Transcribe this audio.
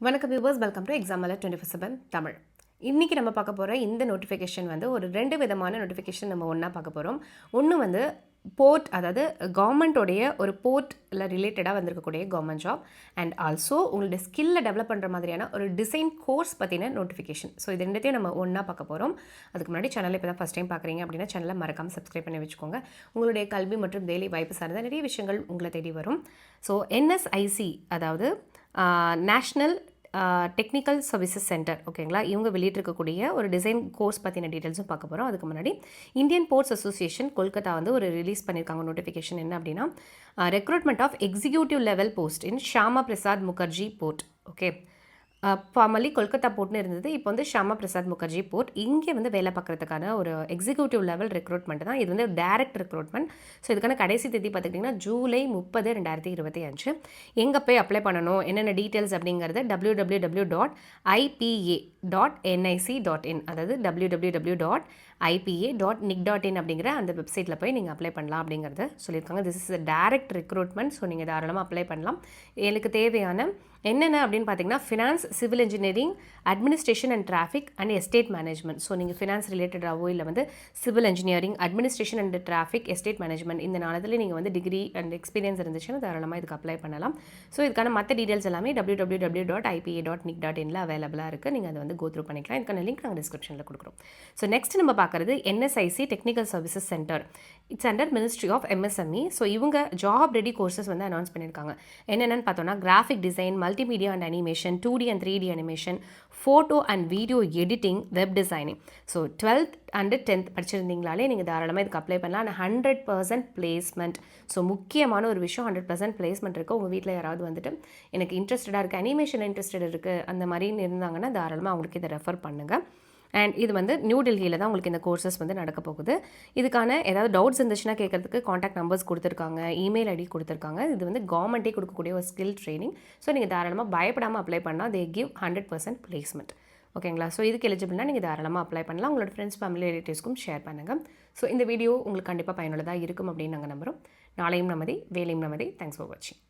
வணக்கம் viewers, welcome to exam alert 24/7 Tamil. இன்றைக்கி நம்ம பார்க்க போகிற இந்த நோட்டிஃபிகேஷன் வந்து ஒரு 2 விதமான நோட்டிஃபிகேஷன் நம்ம ஒன்றா பார்க்க போகிறோம். ஒன்று வந்து போர்ட், அதாவது கவர்மெண்ட்டோடைய ஒரு போர்ட்டில் ரிலேட்டடாக வந்திருக்கக்கூடிய கவர்மெண்ட் ஜாப், அண்ட் ஆல்சோ உங்களுடைய ஸ்கில்லை டெவலப் பண்ணுற மாதிரியான ஒரு டிசைன் கோர்ஸ் பற்றின நோட்டிஃபிகேஷன். ஸோ இது ரெண்டுத்தையும் நம்ம ஒன்றா பார்க்க போகிறோம். அதுக்கு முன்னாடி சேனலை இப்போ தான் ஃபஸ்ட் டைம் பார்க்குறீங்க அப்படின்னா சேனலை மறக்காமல் சப்ஸ்கிரைப் பண்ணி வச்சுக்கோங்க. உங்களுடைய கல்வி மற்றும் வேலை வாய்ப்பு சார்ந்த நிறைய விஷயங்கள் உங்களை தேடி வரும். ஸோ என்எஸ்ஐசி, அதாவது நேஷ்னல் டெக்னிக்கல் சர்வீசஸ் சென்டர், ஓகேங்களா, இவங்க வெளியிட்டிருக்கக்கூடிய ஒரு டிசைன் கோர்ஸ் பற்றின டீட்டெயில்ஸும் பார்க்க போகிறோம். அதுக்கு முன்னாடி இந்தியன் போர்ட்ஸ் அசோசியேஷன் கொல்கத்தா வந்து ஒரு ரிலீஸ் பண்ணியிருக்காங்க நோட்டிஃபிகேஷன். என்ன அப்படின்னா, recruitment of executive level post in Shyama Prasad Mukherjee port. Okay, formally Kolkata போர்ட்னு இருந்தது, இப்போ வந்து ஷியாமா பிரசாத் முகர்ஜி போர்ட். இங்கே வந்து வேலை பார்க்குறதுக்கான ஒரு எக்ஸிக்யூட்டிவ் லெவல் ரெக்ரூட்மெண்ட் தான். இது வந்து டைரக்ட் ரெக்ரூட்மெண்ட். ஸோ இதுக்கான கடைசி தேதி பார்த்துக்கிட்டிங்கன்னா ஜூலை 30, 2025. எங்கே போய் அப்ளை பண்ணணும், என்னென்ன டீட்டெயில்ஸ் அப்படிங்கிறது www.ipa.nic.in, அதாவது www.ipa.nic.in அப்படிங்கிற அந்த வெப்சைட்டில் போய் நீங்கள் அப்ளை பண்ணலாம் அப்படிங்கிறத சொல்லியிருக்காங்க. This is direct recruitment. So நீங்கள் தாராளமாக அப்ளை பண்ணலாம். எனக்கு தேவையான என்னென்ன அப்படின்னு பார்த்தீங்கன்னா, finance, civil engineering, administration and traffic and estate management. So நீங்கள் ஃபினான்ஸ் ரிலேட்டடாகவோ இல்லை வந்து civil engineering, administration and traffic, estate management, இந்த நாளத்தில் நீங்கள் வந்து டிகிரி அண்ட் எக்ஸ்பீரியன்ஸ் இருந்துச்சுன்னா தாராளமாக இதுக்கு அப்ளை பண்ணலாம். ஸோ இதுக்கான மற்ற டீட்டெயில்ஸ் எல்லாமே www.ipa.nic.in அவைலபிளாக இருக்குது. நீங்கள் அதை வந்து கோ த்ரூ பண்ணிக்கலாம். இதுக்கான லிங்க் நாங்கள் டிஸ்கிரிப்ஷனில் கொடுக்குறோம். ஸோ நெக்ஸ்ட் நம்ம பார்க்குறது NSIC technical services centre. It's under ministry of MSME. So இவங்க ஜாப் ரெடி கோர்சஸ் வந்து அனௌன்ஸ் பண்ணியிருக்காங்க. என்னென்னு பார்த்தோன்னா, graphic design, multimedia and animation, 2D and 3D animation, photo and video editing, web designing. So 12th and 10th படிச்சிருந்தீங்களாலே நீங்கள் தாராளமாக இதுக்கு apply பண்ணலாம். And 100% placement. ஸோ முக்கியமான ஒரு விஷயம், 100% பிளேஸ்மெண்ட் இருக்குது. உங்கள் வீட்டில் யாராவது வந்துட்டு எனக்கு இன்ட்ரெஸ்டடாக இருக்குது, அனிமேஷன் இன்ட்ரெஸ்டட் இருக்குது, அந்த மாதிரி இருந்தாங்கன்னா தாராளமாக அவங்களுக்கு இதை ரெஃபர் பண்ணுங்கள். அண்ட் இது வந்து நியூ டெல்லியில் தான் உங்களுக்கு இந்த கோர்சஸ் வந்து நடக்க போகுது. இதுக்கான ஏதாவது டவுட்ஸ் இருந்துச்சுன்னா கேட்குறதுக்கு காண்டாக்ட் நம்பர்ஸ் கொடுத்துருக்காங்க, இமெயில் ஐடி கொடுத்துருக்காங்க. இது வந்து கவர்மெண்ட்டே கொடுக்கக்கூடிய ஒரு ஸ்கில் ட்ரைனிங். ஸோ நீங்கள் தாராளமாக பயப்படாமல் அப்ளை பண்ணால் தே கிவ் 100% பிளேஸ்மெண்ட். ஓகேங்களா? ஸோ இதுக்கு எலிஜிபிள்னா நீங்கள் தாராளமாக அப்ளை பண்ணலாம். உங்களோட ஃப்ரெண்ட்ஸ், ஃபேமிலி, ரிலேட்டிவ்ஸ்க்கும் ஷேர் பண்ணுங்கள். ஸோ இந்த வீடியோ உங்களுக்கு கண்டிப்பாக பயனுள்ளதாக இருக்கும் அப்படின்னு நாங்கள் நம்புகிறோம். நாளையும் நமதி, வேலையும் நமதி. தேங்க்ஸ் ஃபார் வாட்சிங்.